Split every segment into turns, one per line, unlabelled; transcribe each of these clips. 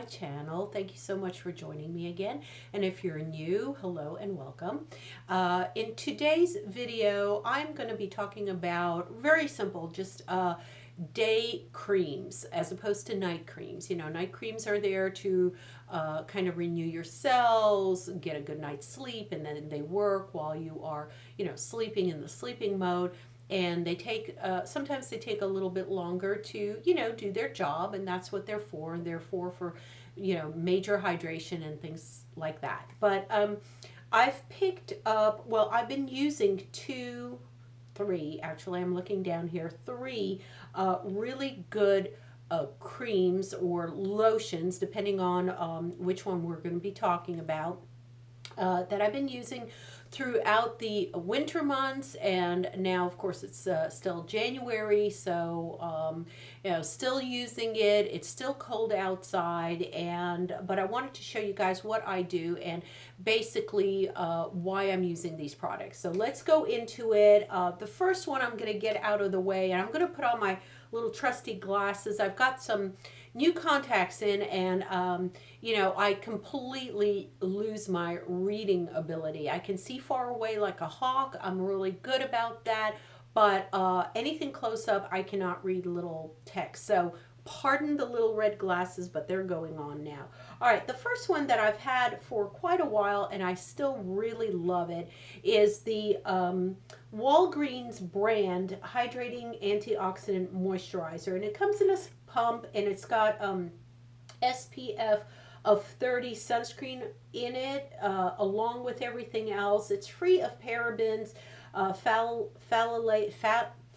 my channel. Thank you so much for joining me again. And if you're new, hello and welcome. In today's video, I'm going to be talking about very simple, just day creams as opposed to night creams. You know, night creams are there to kind of renew your cells, get a good night's sleep, and then they work while you are, sleeping in the sleeping mode. And they take, sometimes they take a little bit longer to, do their job, and that's what they're for. And they're for, major hydration and things like that. But I've picked up, well, I've been using three, actually, I'm looking down here, three really good creams or lotions, depending on which one we're going to be talking about, that I've been using throughout the winter months. And now, of course, it's still January, so still using it. It's still cold outside, but I wanted to show you guys what I do and basically why I'm using these products. So let's go into it. The first one I'm going to get out of the way, and I'm going to put on my little trusty glasses. I've got some new contacts in, and I completely lose my reading ability. I can see far away like a hawk. I'm really good about that, but anything close up, I cannot read little text. So pardon the little red glasses, but they're going on now. All right, the first one that I've had for quite a while, and I still really love it, is the Walgreens brand Hydrating Antioxidant Moisturizer. And it comes in a pump, and it's got SPF of 30 sunscreen in it, along with everything else. It's free of parabens,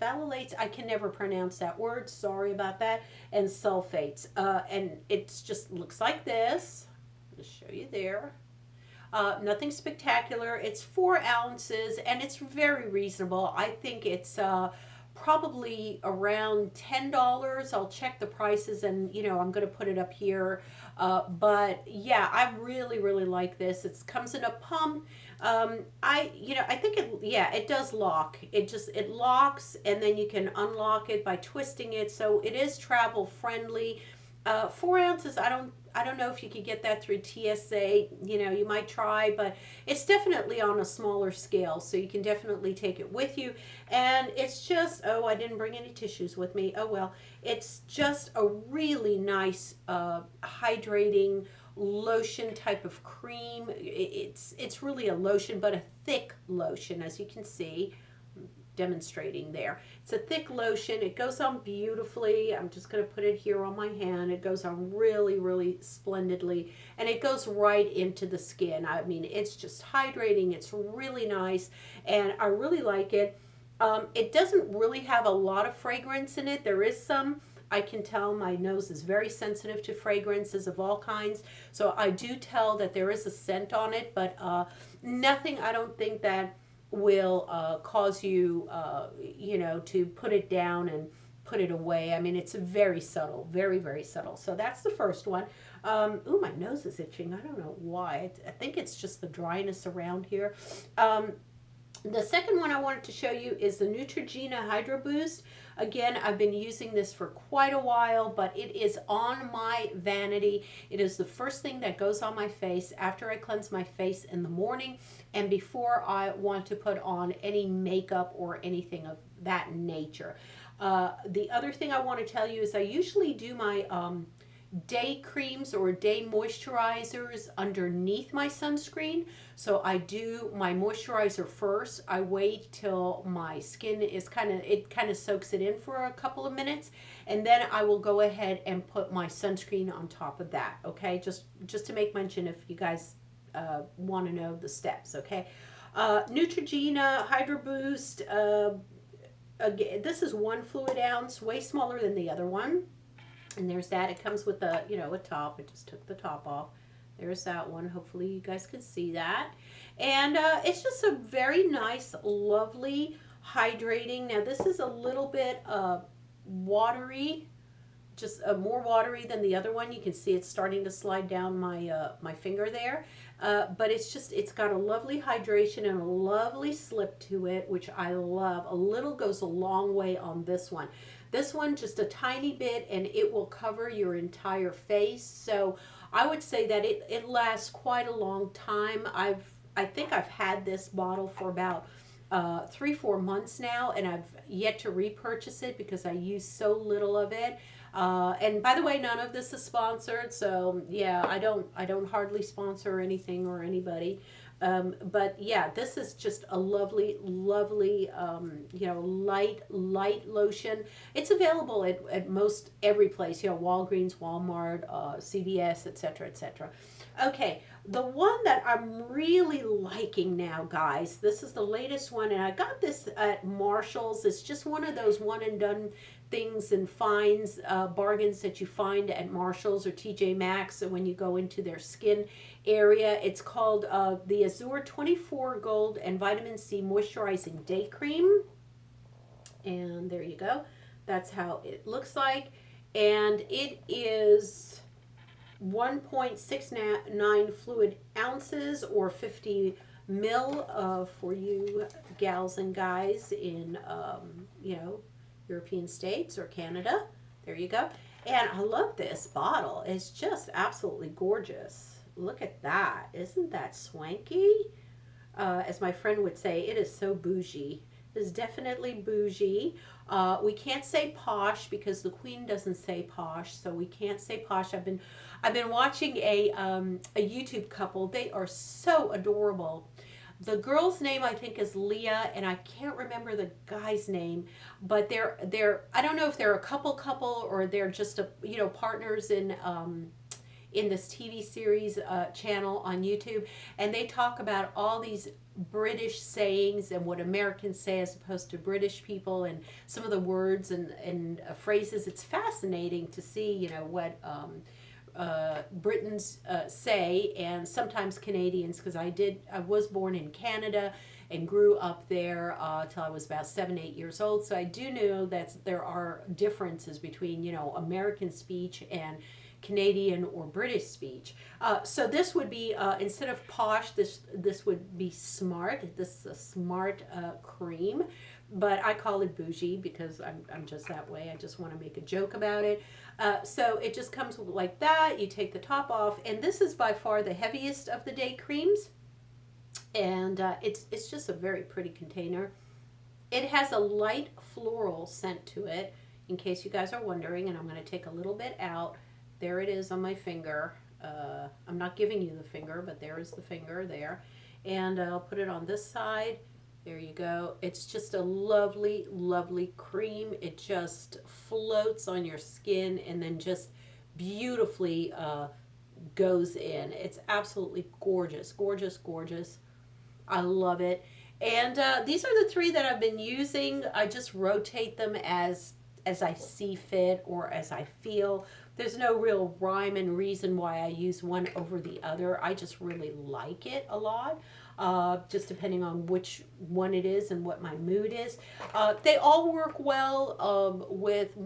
phthalates, I can never pronounce that word, sorry about that, and sulfates. And it just looks like this. I'll show you there. Nothing spectacular. It's 4 ounces, and it's very reasonable. I think it's probably around $10. I'll check the prices, and I'm going to put it up here. But yeah, I really, really like this. It comes in a pump. I think it does lock. It locks, and then you can unlock it by twisting it. So it is travel friendly. 4 ounces, I don't know if you could get that through TSA. You might try, but it's definitely on a smaller scale, so you can definitely take it with you. And it's just, oh, I didn't bring any tissues with me. Oh well. It's just a really nice hydrating lotion type of cream. It's really a lotion, but a thick lotion, as you can see. Demonstrating there. It's a thick lotion. It goes on beautifully. I'm just going to put it here on my hand. It goes on really, really splendidly, and it goes right into the skin. I mean, it's just hydrating. It's really nice, and I really like it. It doesn't really have a lot of fragrance in it. There is some. I can tell my nose is very sensitive to fragrances of all kinds, so I do tell that there is a scent on it, but nothing, I don't think, that will cause you, to put it down and put it away. I mean, it's very subtle, very, very subtle. So that's the first one. Ooh, my nose is itching. I don't know why. I think it's just the dryness around here. The second one I wanted to show you is the Neutrogena Hydroboost. Again, I've been using this for quite a while, but it is on my vanity. It is the first thing that goes on my face after I cleanse my face in the morning and before I want to put on any makeup or anything of that nature. The other thing I want to tell you is I usually do my day creams or day moisturizers underneath my sunscreen. So I do my moisturizer first. I wait till my skin is kind of soaks it in for a couple of minutes, and then I will go ahead and put my sunscreen on top of that. Okay, just to make mention if you guys want to know the steps. Okay, Neutrogena Hydroboost. Again, this is 1 fluid ounce, way smaller than the other one. And there's that. It comes with a, a top. I just took the top off. There's that one. Hopefully you guys can see that. And it's just a very nice, lovely, hydrating. Now this is a little bit watery just more watery than the other one. You can see it's starting to slide down my my finger there. But it's got a lovely hydration and a lovely slip to it, which I love. A little goes a long way on this one. This one, just a tiny bit, and it will cover your entire face. So I would say that it lasts quite a long time. I think I've had this bottle for about 3-4 months now, and I've yet to repurchase it because I use so little of it. And by the way, none of this is sponsored, so yeah, I don't hardly sponsor anything or anybody. But yeah, this is just a lovely, lovely, light lotion. It's available at most every place, Walgreens, Walmart, CVS, etc., etc. Okay, the one that I'm really liking now, guys, this is the latest one, and I got this at Marshall's. It's just one of those one and done things and finds, bargains that you find at Marshall's or TJ Maxx when you go into their skin area. It's called the Azure 24 Gold and Vitamin C Moisturizing Day Cream. And there you go. That's how it looks like. And it is 1.69 fluid ounces or 50 mil for you gals and guys in, European states or Canada. There you go. And I love this bottle. It's just absolutely gorgeous. Look at that. Isn't that swanky? As my friend would say, it is so bougie. It is definitely bougie. We can't say posh because the Queen doesn't say posh, so we can't say posh. I've been watching a YouTube couple. They are so adorable. The girl's name I think is Leah, and I can't remember the guy's name, but they're I don't know if they're a couple or they're just partners in this TV series channel on YouTube, and they talk about all these British sayings and what Americans say as opposed to British people, and some of the words and phrases. It's fascinating to see what Britons say, and sometimes Canadians, because I was born in Canada and grew up there till I was about 7-8 years old, so I do know that there are differences between American speech and Canadian or British speech. So this would be instead of posh, this would be smart. This is a smart cream, but I call it bougie because I'm just that way. I just want to make a joke about it. So it just comes like that. You take the top off, and this is by far the heaviest of the day creams, and it's just a very pretty container. It has a light floral scent to it, in case you guys are wondering, and I'm going to take a little bit out. There it is on my finger. I'm not giving you the finger, but there is the finger there. And I'll put it on this side. There you go. It's just a lovely, lovely cream. It just floats on your skin and then just beautifully goes in. It's absolutely gorgeous, gorgeous, gorgeous. I love it. And these are the three that I've been using. I just rotate them as I see fit or as I feel. There's no real rhyme and reason why I use one over the other. I just really like it a lot, just depending on which one it is and what my mood is. They all work well with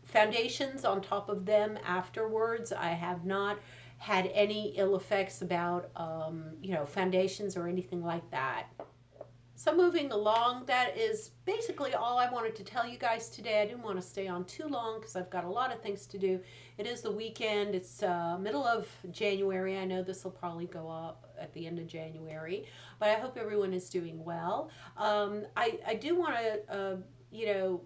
foundations on top of them afterwards. I have not had any ill effects about foundations or anything like that. So moving along, that is basically all I wanted to tell you guys today. I didn't want to stay on too long because I've got a lot of things to do. It is the weekend. It's middle of January. I know this will probably go up at the end of January, but I hope everyone is doing well. I do want to,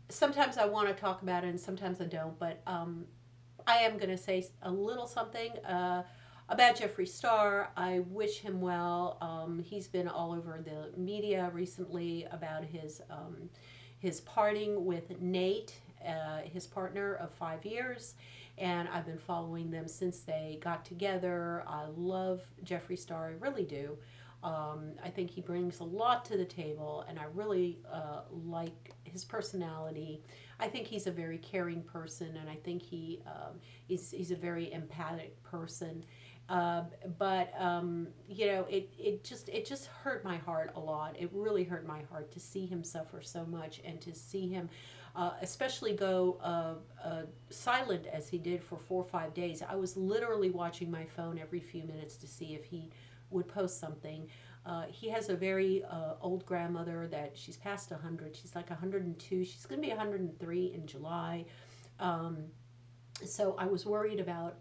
sometimes I want to talk about it and sometimes I don't, but I am going to say a little something about Jeffree Star. I wish him well. He's been all over the media recently about his parting with Nate, his partner of 5 years, and I've been following them since they got together. I love Jeffree Star, I really do. I think he brings a lot to the table, and I really like his personality. I think he's a very caring person, and I think he's a very empathic person. It just hurt my heart a lot. It really hurt my heart to see him suffer so much and to see him especially go silent as he did for 4 or 5 days. I was literally watching my phone every few minutes to see if he would post something. He has a very old grandmother that she's past 100. She's like 102. She's going to be 103 in July. Um, so I was worried about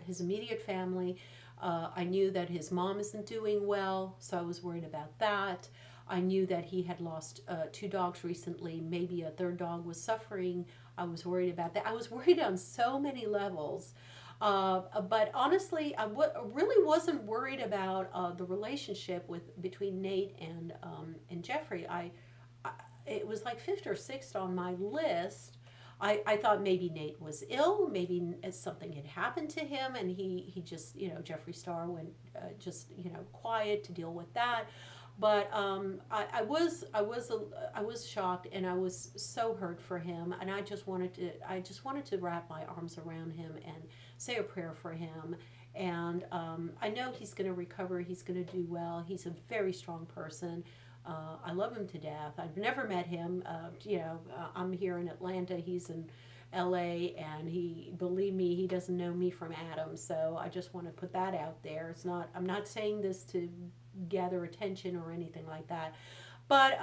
his immediate family. I knew that his mom isn't doing well, so I was worried about that. I knew that he had lost 2 dogs recently. Maybe a third dog was suffering. I was worried about that. I was worried on so many levels. But honestly, really wasn't worried about the relationship between Nate and Jeffree. It was like fifth or sixth on my list. I thought maybe Nate was ill, maybe something had happened to him, and he just, Jeffree Star went just, quiet to deal with that. But I was shocked, and I was so hurt for him, and I just wanted to wrap my arms around him and say a prayer for him. And I know he's going to recover. He's going to do well. He's a very strong person. I love him to death. I've never met him. I'm here in Atlanta. He's in LA, and believe me, he doesn't know me from Adam. So I just want to put that out there. I'm not saying this to gather attention or anything like that. But,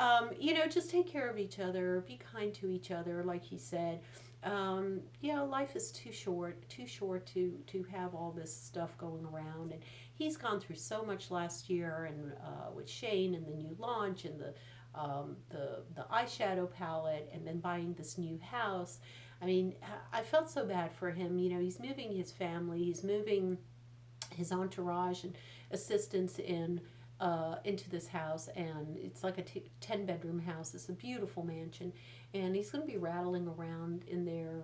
just take care of each other. Be kind to each other, like he said. Life is too short to have all this stuff going around. And he's gone through so much last year, and with Shane and the new launch and the eyeshadow palette, and then buying this new house. I mean, I felt so bad for him. He's moving his family, he's moving his entourage and assistants into this house, and it's like a 10-bedroom house. It's a beautiful mansion, and he's going to be rattling around in there,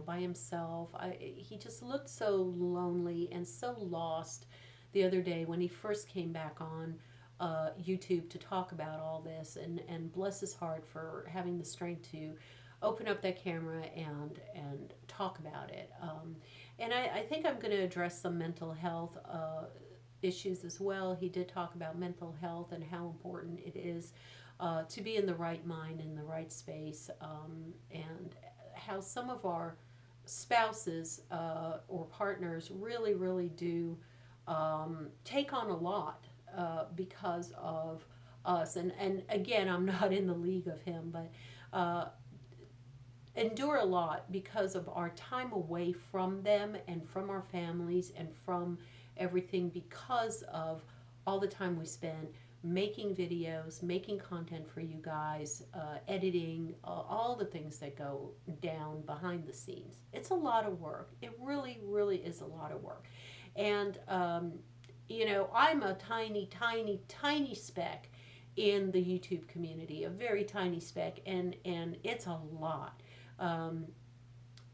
by himself. He just looked so lonely and so lost the other day when he first came back on YouTube to talk about all this, and bless his heart for having the strength to open up that camera and talk about it. And I think I'm going to address some mental health issues as well. He did talk about mental health and how important it is to be in the right mind, in the right space, and how some of our spouses or partners really, really do take on a lot because of us. And again, I'm not in the league of him, but endure a lot because of our time away from them and from our families and from everything, because of all the time we spend making videos, making content for you guys, editing, all the things that go down behind the scenes. It's a lot of work. It really, really is a lot of work. And, I'm a tiny, tiny, tiny speck in the YouTube community, a very tiny speck, and it's a lot.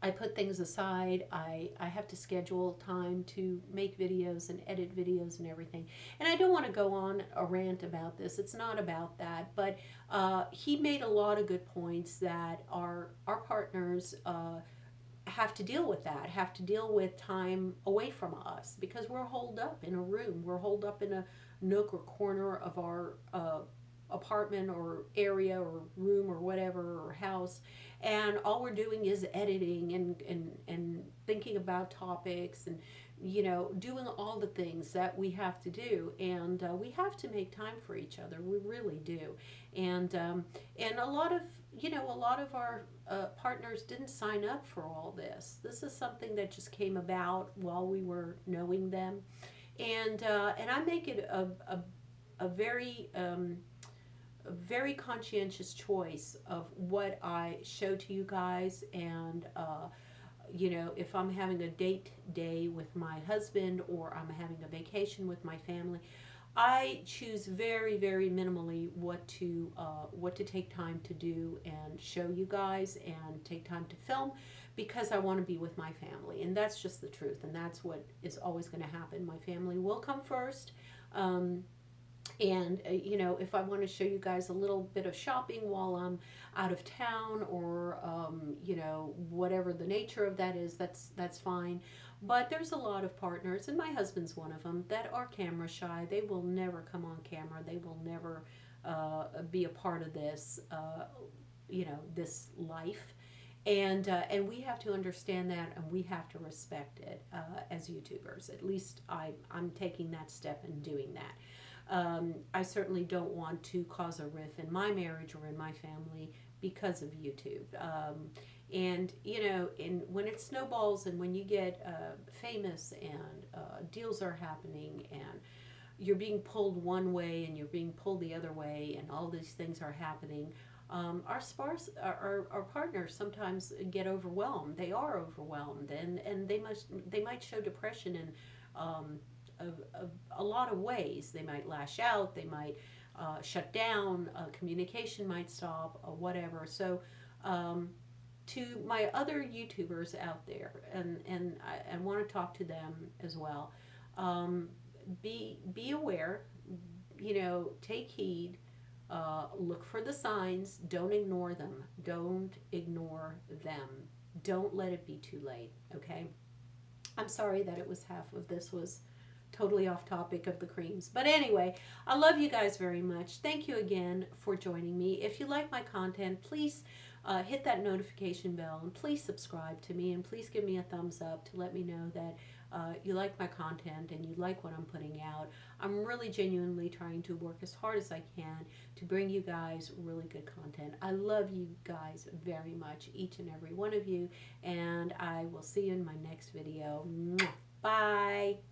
I put things aside. I have to schedule time to make videos and edit videos and everything. And I don't want to go on a rant about this. It's not about that. But he made a lot of good points that our partners have to deal with that, have to deal with time away from us, because we're holed up in a room. We're holed up in a nook or corner of our apartment or area or room or whatever, or house, and all we're doing is editing and thinking about topics, and doing all the things that we have to do. And we have to make time for each other. We really do. And a lot of our partners didn't sign up for all this. This is something that just came about while we were knowing them. And I make it a very conscientious choice of what I show to you guys. And if I'm having a date day with my husband, or I'm having a vacation with my family, I choose very, very minimally what to take time to do and show you guys, and take time to film, because I want to be with my family. And that's just the truth, and that's what is always going to happen. My family will come first. And if I want to show you guys a little bit of shopping while I'm out of town, or whatever the nature of that is, that's fine. But there's a lot of partners, and my husband's one of them, that are camera shy. They will never come on camera. They will never be a part of this this life. And we have to understand that, and we have to respect it as YouTubers. At least I'm taking that step and doing that. I certainly don't want to cause a rift in my marriage or in my family because of YouTube. And you know, when it snowballs and when you get famous and deals are happening and you're being pulled one way and you're being pulled the other way and all these things are happening, our partners sometimes get overwhelmed. They are overwhelmed, and they might show depression in um, a lot of ways. They might lash out. They might shut down. Communication might stop. Whatever. So. To my other YouTubers out there, and I want to talk to them as well. Be aware. You know, take heed. Look for the signs. Don't ignore them. Don't ignore them. Don't let it be too late. Okay. I'm sorry that it was half of this was totally off topic of the creams. But anyway, I love you guys very much. Thank you again for joining me. If you like my content, please hit that notification bell and please subscribe to me and please give me a thumbs up to let me know that you like my content and you like what I'm putting out. I'm really genuinely trying to work as hard as I can to bring you guys really good content. I love you guys very much, each and every one of you, and I will see you in my next video. Bye.